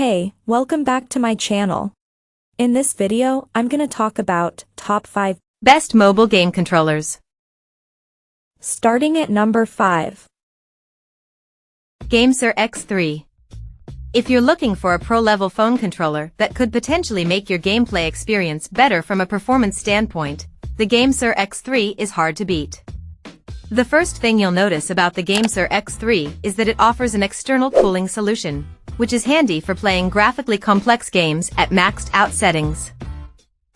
Hey, welcome back to my channel. In this video, I'm gonna talk about top 5 best mobile game controllers. Starting at number 5. GameSir X3. If you're looking for a pro-level phone controller that could potentially make your gameplay experience better from a performance standpoint, the GameSir X3 is hard to beat. The first thing you'll notice about the GameSir X3 is that it offers an external cooling solution, which is handy for playing graphically complex games at maxed out settings.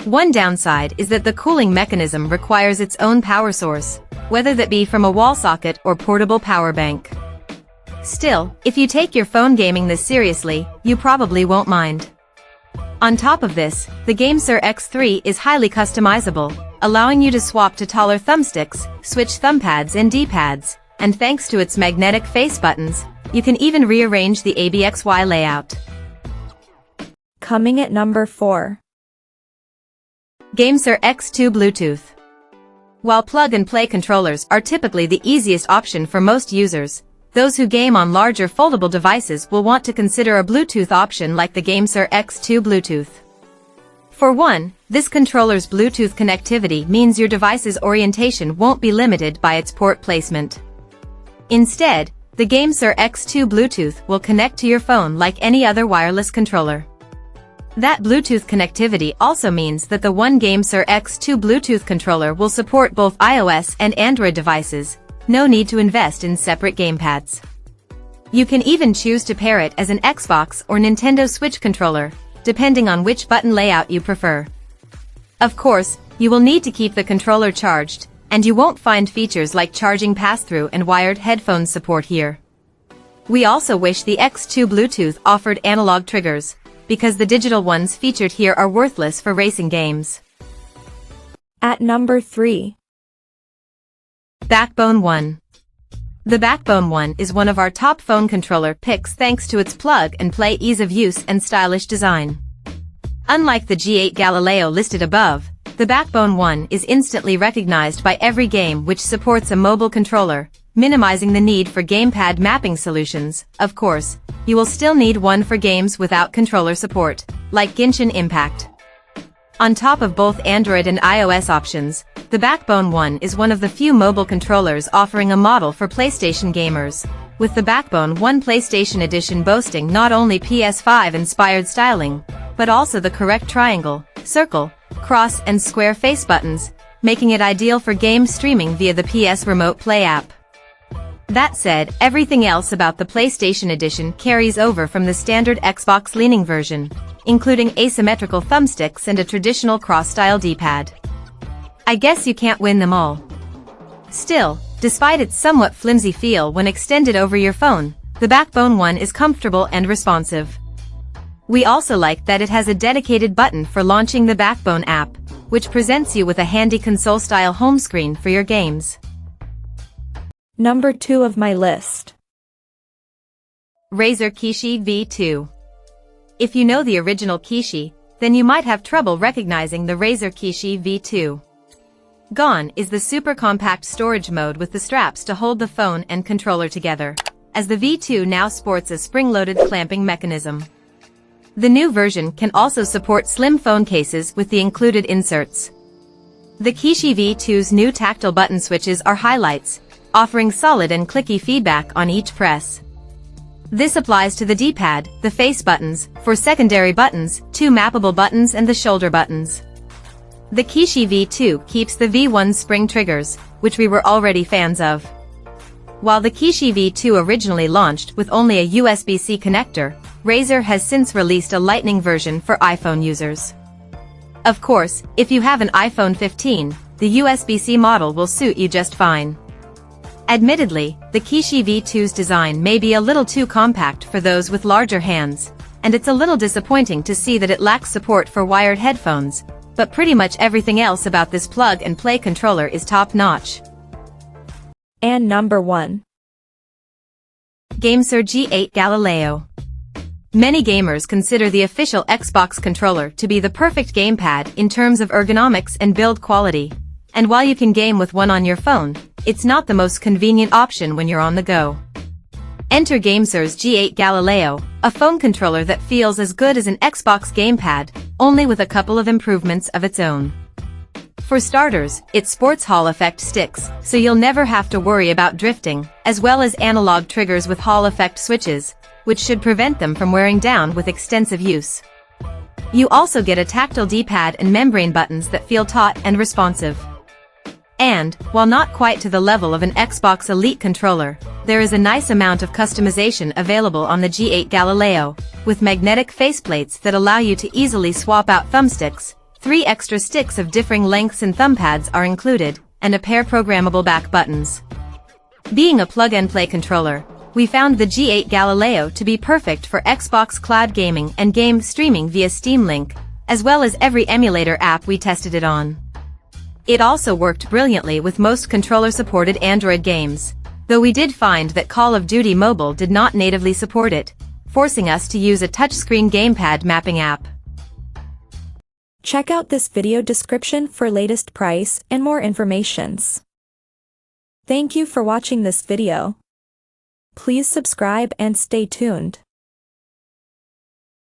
One downside is that the cooling mechanism requires its own power source, whether that be from a wall socket or portable power bank. Still, if you take your phone gaming this seriously, you probably won't mind. On top of this, the GameSir X3 is highly customizable, allowing you to swap to taller thumbsticks, switch thumbpads and D-pads, and thanks to its magnetic face buttons, you can even rearrange the ABXY layout. Coming at number 4. GameSir X2 Bluetooth. While plug-and-play controllers are typically the easiest option for most users, those who game on larger foldable devices will want to consider a Bluetooth option like the GameSir X2 Bluetooth. For one, this controller's Bluetooth connectivity means your device's orientation won't be limited by its port placement. Instead, the GameSir X2 Bluetooth will connect to your phone like any other wireless controller. That Bluetooth connectivity also means that the one GameSir X2 Bluetooth controller will support both iOS and Android devices. No need to invest in separate gamepads. You can even choose to pair it as an Xbox or Nintendo Switch controller, depending on which button layout you prefer. Of course, you will need to keep the controller charged, and you won't find features like charging pass-through and wired headphones support here. We also wish the X2 Bluetooth offered analog triggers, because the digital ones featured here are worthless for racing games. At number 3. Backbone One. The Backbone One is one of our top phone controller picks thanks to its plug-and-play ease of use and stylish design. Unlike the G8 Galileo listed above, the Backbone One is instantly recognized by every game which supports a mobile controller, minimizing the need for gamepad mapping solutions. Of course, you will still need one for games without controller support, like Genshin Impact. On top of both Android and iOS options, the Backbone One is one of the few mobile controllers offering a model for PlayStation gamers, with the Backbone One PlayStation Edition boasting not only PS5-inspired styling, but also the correct triangle, circle, cross and square face buttons, making it ideal for game streaming via the PS Remote Play app. That said, everything else about the PlayStation Edition carries over from the standard Xbox-leaning version, including asymmetrical thumbsticks and a traditional cross-style D-pad. I guess you can't win them all. Still, despite its somewhat flimsy feel when extended over your phone, the Backbone One is comfortable and responsive. We also like that it has a dedicated button for launching the Backbone app, which presents you with a handy console-style home screen for your games. Number 2 of my list. Razer Kishi V2. If you know the original Kishi, then you might have trouble recognizing the Razer Kishi V2. Gone is the super compact storage mode with the straps to hold the phone and controller together, as the V2 now sports a spring-loaded clamping mechanism. The new version can also support slim phone cases with the included inserts. The Kishi V2's new tactile button switches are highlights, offering solid and clicky feedback on each press. This applies to the D-pad, the face buttons, for secondary buttons, 2 mappable buttons and the shoulder buttons. The Kishi V2 keeps the V1 spring triggers, which we were already fans of. While the Kishi V2 originally launched with only a USB-C connector, Razer has since released a Lightning version for iPhone users. Of course, if you have an iPhone 15, the USB-C model will suit you just fine. Admittedly, the Kishi V2's design may be a little too compact for those with larger hands, and it's a little disappointing to see that it lacks support for wired headphones, but pretty much everything else about this plug-and-play controller is top-notch. And number 1. GameSir G8 Galileo. Many gamers consider the official Xbox controller to be the perfect gamepad in terms of ergonomics and build quality, and while you can game with one on your phone, it's not the most convenient option when you're on the go. Enter GameSir's G8 Galileo, a phone controller that feels as good as an Xbox gamepad, only with a couple of improvements of its own. For starters, it sports Hall effect sticks, so you'll never have to worry about drifting, as well as analog triggers with Hall effect switches, which should prevent them from wearing down with extensive use. You also get a tactile D-pad and membrane buttons that feel taut and responsive. And, while not quite to the level of an Xbox Elite controller, there is a nice amount of customization available on the G8 Galileo, with magnetic faceplates that allow you to easily swap out thumbsticks. 3 extra sticks of differing lengths and thumb pads are included, and a pair programmable back buttons. Being a plug-and-play controller, we found the G8 Galileo to be perfect for Xbox cloud gaming and game streaming via Steam Link, as well as every emulator app we tested it on. It also worked brilliantly with most controller-supported Android games, though we did find that Call of Duty Mobile did not natively support it, forcing us to use a touchscreen gamepad mapping app. Check out this video description for latest price and more informations. Thank you for watching this video. Please subscribe and stay tuned.